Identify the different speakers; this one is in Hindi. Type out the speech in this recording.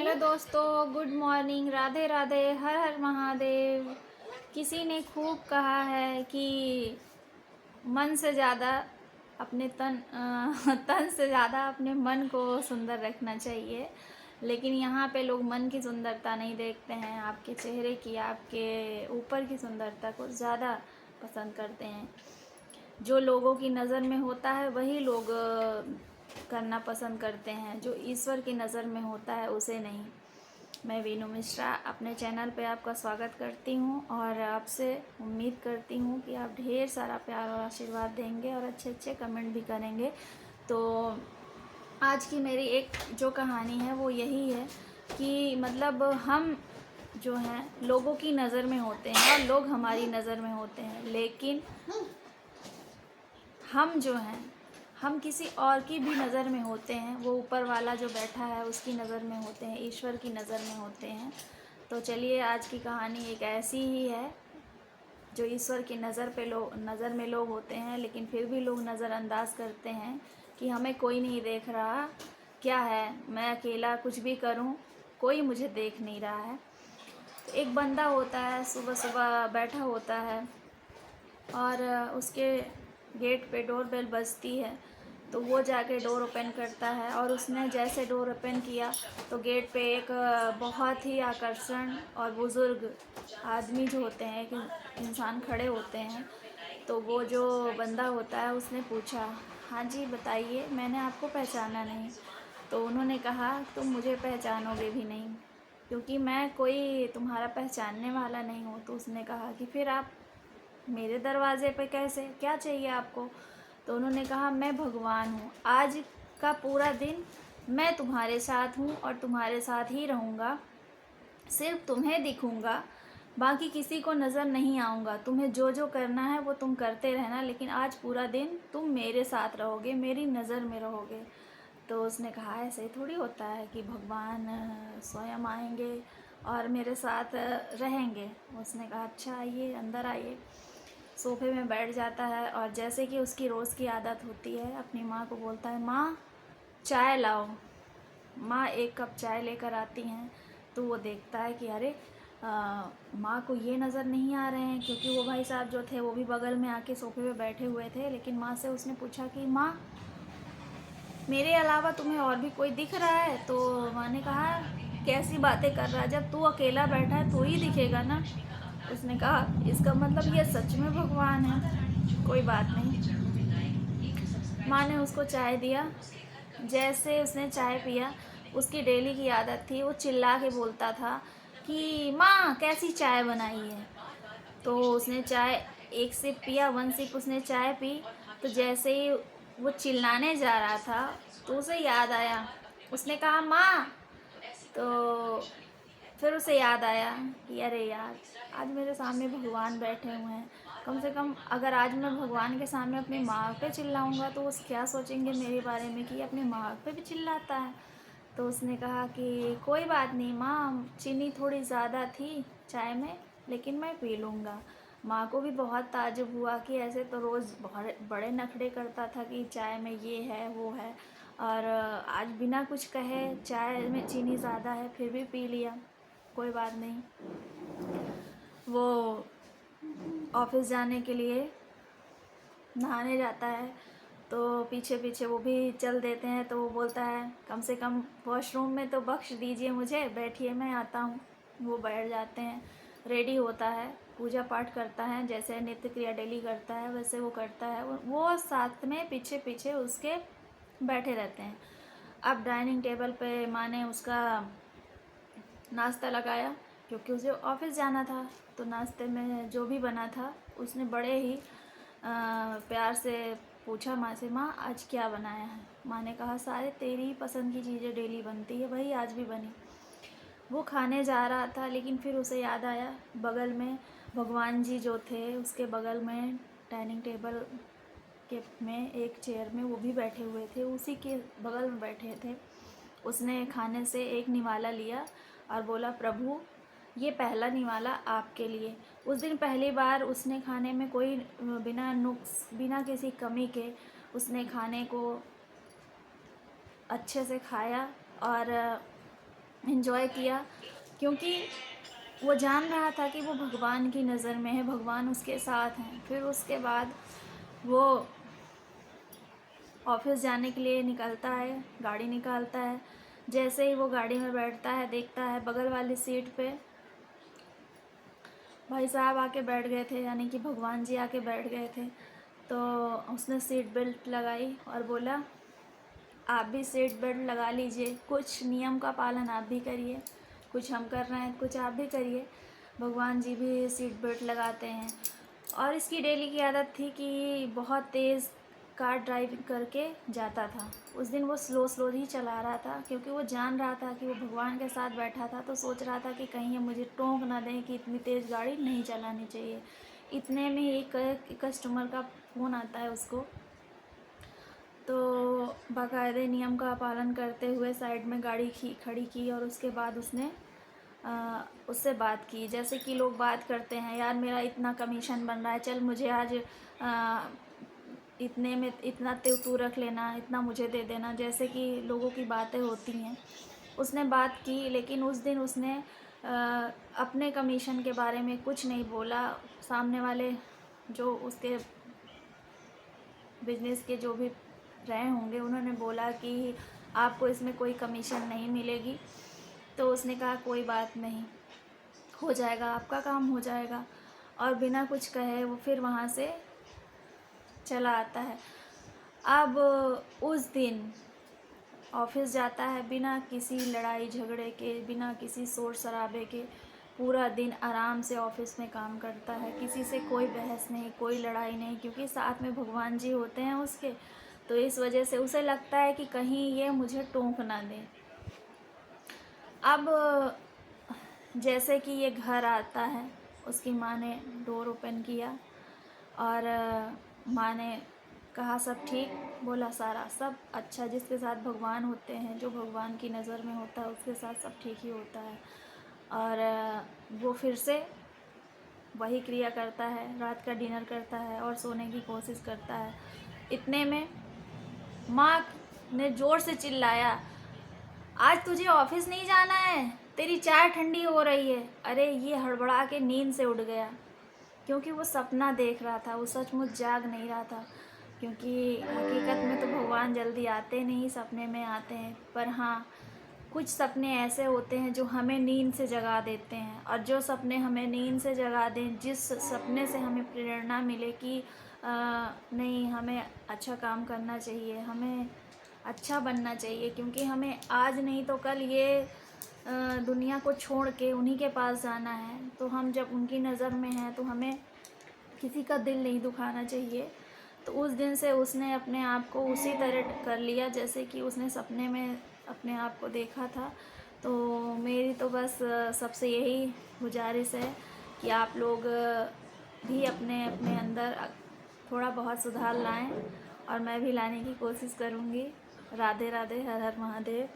Speaker 1: हेलो दोस्तों, गुड मॉर्निंग, राधे राधे, हर हर महादेव। किसी ने खूब कहा है कि मन से ज़्यादा अपने तन से ज़्यादा अपने मन को सुंदर रखना चाहिए। लेकिन यहाँ पे लोग मन की सुंदरता नहीं देखते हैं, आपके चेहरे की, आपके ऊपर की सुंदरता को ज़्यादा पसंद करते हैं। जो लोगों की नज़र में होता है वही लोग करना पसंद करते हैं, जो ईश्वर की नज़र में होता है उसे नहीं। मैं वीनू मिश्रा अपने चैनल पे आपका स्वागत करती हूँ और आपसे उम्मीद करती हूँ कि आप ढेर सारा प्यार और आशीर्वाद देंगे और अच्छे अच्छे कमेंट भी करेंगे। तो आज की मेरी एक जो कहानी है वो यही है कि मतलब हम जो हैं लोगों की नज़र में होते हैं और लोग हमारी नज़र में होते हैं, लेकिन हम जो हैं हम किसी और की भी नज़र में होते हैं। वो ऊपर वाला जो बैठा है उसकी नज़र में होते हैं, ईश्वर की नज़र में होते हैं। तो चलिए, आज की कहानी एक ऐसी ही है जो ईश्वर की नज़र में लोग होते हैं, लेकिन फिर भी लोग नज़रअंदाज करते हैं कि हमें कोई नहीं देख रहा, क्या है, मैं अकेला कुछ भी करूं, कोई मुझे देख नहीं रहा है। तो एक बंदा होता है, सुबह सुबह बैठा होता है और उसके गेट पे डोर बेल बजती है। तो वो जाके डोर ओपन करता है और उसने जैसे डोर ओपन किया तो गेट पे एक बहुत ही आकर्षण और बुज़ुर्ग आदमी जो होते हैं, एक इंसान खड़े होते हैं। तो वो जो बंदा होता है उसने पूछा, हाँ जी बताइए, मैंने आपको पहचाना नहीं। तो उन्होंने कहा, तुम मुझे पहचानोगे भी नहीं क्योंकि मैं कोई तुम्हारा पहचानने वाला नहीं हूँ। तो उसने कहा कि फिर आप मेरे दरवाजे पे कैसे, क्या चाहिए आपको? तो उन्होंने कहा, मैं भगवान हूँ, आज का पूरा दिन मैं तुम्हारे साथ हूँ और तुम्हारे साथ ही रहूँगा, सिर्फ तुम्हें दिखूँगा, बाकी किसी को नज़र नहीं आऊँगा। तुम्हें जो जो करना है वो तुम करते रहना, लेकिन आज पूरा दिन तुम मेरे साथ रहोगे, मेरी नज़र में रहोगे। तो उसने कहा, ऐसे थोड़ी होता है कि भगवान स्वयं आएंगे और मेरे साथ रहेंगे। उसने कहा, अच्छा आइए, अंदर आइए। सोफे में बैठ जाता है और जैसे कि उसकी रोज़ की आदत होती है, अपनी माँ को बोलता है, माँ चाय लाओ। माँ एक कप चाय लेकर आती हैं। तो वो देखता है कि अरे माँ को ये नज़र नहीं आ रहे हैं, क्योंकि वो भाई साहब जो थे वो भी बगल में आके सोफे पे बैठे हुए थे। लेकिन माँ से उसने पूछा कि माँ, मेरे अलावा तुम्हें और भी कोई दिख रहा है? तो माँ ने कहा, कैसी बातें कर रहा है, जब तू अकेला बैठा है तो ही दिखेगा ना। उसने कहा, इसका मतलब ये सच में भगवान है, कोई बात नहीं। माँ ने उसको चाय दिया। जैसे उसने चाय पिया, उसकी डेली की आदत थी, वो चिल्ला के बोलता था कि माँ कैसी चाय बनाई है। तो उसने चाय एक सिप पिया, 1 सिप उसने चाय पी। तो जैसे ही वो चिल्लाने जा रहा था तो उसे याद आया, उसने कहा माँ। तो फिर उसे याद आया कि अरे यार, आज मेरे सामने भगवान बैठे हुए हैं, कम से कम अगर आज मैं भगवान के सामने अपनी माँ पे चिल्लाऊंगा तो वो क्या सोचेंगे मेरे बारे में कि ये अपनी माँ पे भी चिल्लाता है। तो उसने कहा कि कोई बात नहीं माँ, चीनी थोड़ी ज़्यादा थी चाय में, लेकिन मैं पी लूँगा। माँ को भी बहुत ताज्जुब हुआ कि ऐसे तो रोज़ बहुत बड़े नखरे करता था कि चाय में ये है वो है, और आज बिना कुछ कहे चाय में चीनी ज़्यादा है फिर भी पी लिया। कोई बात नहीं। वो ऑफिस जाने के लिए नहाने जाता है, तो पीछे पीछे वो भी चल देते हैं। तो वो बोलता है, कम से कम वॉशरूम में तो बख्श दीजिए मुझे, बैठिए मैं आता हूँ। वो बैठ जाते हैं, रेडी होता है, पूजा पाठ करता है, जैसे नित्य क्रिया डेली करता है वैसे वो करता है। वो साथ में पीछे पीछे उसके बैठे रहते हैं। अब डाइनिंग टेबल पे माँ ने उसका नाश्ता लगाया, क्योंकि उसे ऑफिस जाना था। तो नाश्ते में जो भी बना था उसने बड़े ही प्यार से पूछा माँ से, माँ आज क्या बनाया है? माँ ने कहा, सारे तेरी ही पसंद की चीज़ें डेली बनती है, वही आज भी बनी। वो खाने जा रहा था, लेकिन फिर उसे याद आया, बगल में भगवान जी जो थे उसके बगल में डाइनिंग टेबल के में एक चेयर में वो भी बैठे हुए थे, उसी के बगल में बैठे थे। उसने खाने से एक निवाला लिया और बोला, प्रभु ये पहला निवाला आपके लिए। उस दिन पहली बार उसने खाने में कोई बिना नुक्स, बिना किसी कमी के उसने खाने को अच्छे से खाया और एंजॉय किया, क्योंकि वो जान रहा था कि वो भगवान की नज़र में है, भगवान उसके साथ हैं। फिर उसके बाद वो ऑफिस जाने के लिए निकलता है, गाड़ी निकालता है। जैसे ही वो गाड़ी में बैठता है, देखता है बगल वाली सीट पे भाई साहब आके बैठ गए थे, यानी कि भगवान जी आके बैठ गए थे। तो उसने सीट बेल्ट लगाई और बोला, आप भी सीट बेल्ट लगा लीजिए, कुछ नियम का पालन आप भी करिए, कुछ हम कर रहे हैं कुछ आप भी करिए। भगवान जी भी सीट बेल्ट लगाते हैं। और इसकी डेली की आदत थी कि बहुत तेज़ कार ड्राइविंग करके जाता था। उस दिन वो स्लो स्लो ही चला रहा था, क्योंकि वो जान रहा था कि वो भगवान के साथ बैठा था, तो सोच रहा था कि कहीं ये मुझे टोंक ना दें कि इतनी तेज़ गाड़ी नहीं चलानी चाहिए। इतने में एक कस्टमर का फ़ोन आता है उसको, तो बाकायदे नियम का पालन करते हुए साइड में गाड़ी खड़ी की और उसके बाद उसने उससे बात की, जैसे कि लोग बात करते हैं, यार मेरा इतना कमीशन बन रहा है, चल मुझे आज इतने में इतना तू रख लेना, इतना मुझे दे देना, जैसे कि लोगों की बातें होती हैं। उसने बात की, लेकिन उस दिन उसने अपने कमीशन के बारे में कुछ नहीं बोला। सामने वाले जो उसके बिजनेस के जो भी रहे होंगे, उन्होंने बोला कि आपको इसमें कोई कमीशन नहीं मिलेगी। तो उसने कहा कोई बात नहीं, हो जाएगा, आपका काम हो जाएगा। और बिना कुछ कहे वो फिर वहाँ से चला आता है। अब उस दिन ऑफिस जाता है बिना किसी लड़ाई झगड़े के, बिना किसी शोर शराबे के। पूरा दिन आराम से ऑफिस में काम करता है, किसी से कोई बहस नहीं, कोई लड़ाई नहीं, क्योंकि साथ में भगवान जी होते हैं उसके। तो इस वजह से उसे लगता है कि कहीं ये मुझे टोंक ना दे। अब जैसे कि ये घर आता है, उसकी माँ ने डोर ओपन किया और माँ ने कहा सब ठीक, बोला सारा सब अच्छा, जिसके साथ भगवान होते हैं, जो भगवान की नज़र में होता है उसके साथ सब ठीक ही होता है। और वो फिर से वही क्रिया करता है, रात का डिनर करता है और सोने की कोशिश करता है। इतने में माँ ने ज़ोर से चिल्लाया, आज तुझे ऑफिस नहीं जाना है, तेरी चाय ठंडी हो रही है। अरे ये हड़बड़ा के नींद से उठ गया, क्योंकि वो सपना देख रहा था, वो सचमुच जाग नहीं रहा था। क्योंकि हकीकत में तो भगवान जल्दी आते नहीं, सपने में आते हैं। पर हाँ, कुछ सपने ऐसे होते हैं जो हमें नींद से जगा देते हैं। और जो सपने हमें नींद से जगा दें, जिस सपने से हमें प्रेरणा मिले कि नहीं, हमें अच्छा काम करना चाहिए, हमें अच्छा बनना चाहिए, क्योंकि हमें आज नहीं तो कल ये दुनिया को छोड़ के उन्हीं के पास जाना है। तो हम जब उनकी नज़र में हैं तो हमें किसी का दिल नहीं दुखाना चाहिए। तो उस दिन से उसने अपने आप को उसी तरह कर लिया जैसे कि उसने सपने में अपने आप को देखा था। तो मेरी तो बस सबसे यही गुजारिश है कि आप लोग भी अपने अपने अंदर थोड़ा बहुत सुधार लाएं, और मैं भी लाने की कोशिश करूँगी। राधे राधे, हर हर महादेव।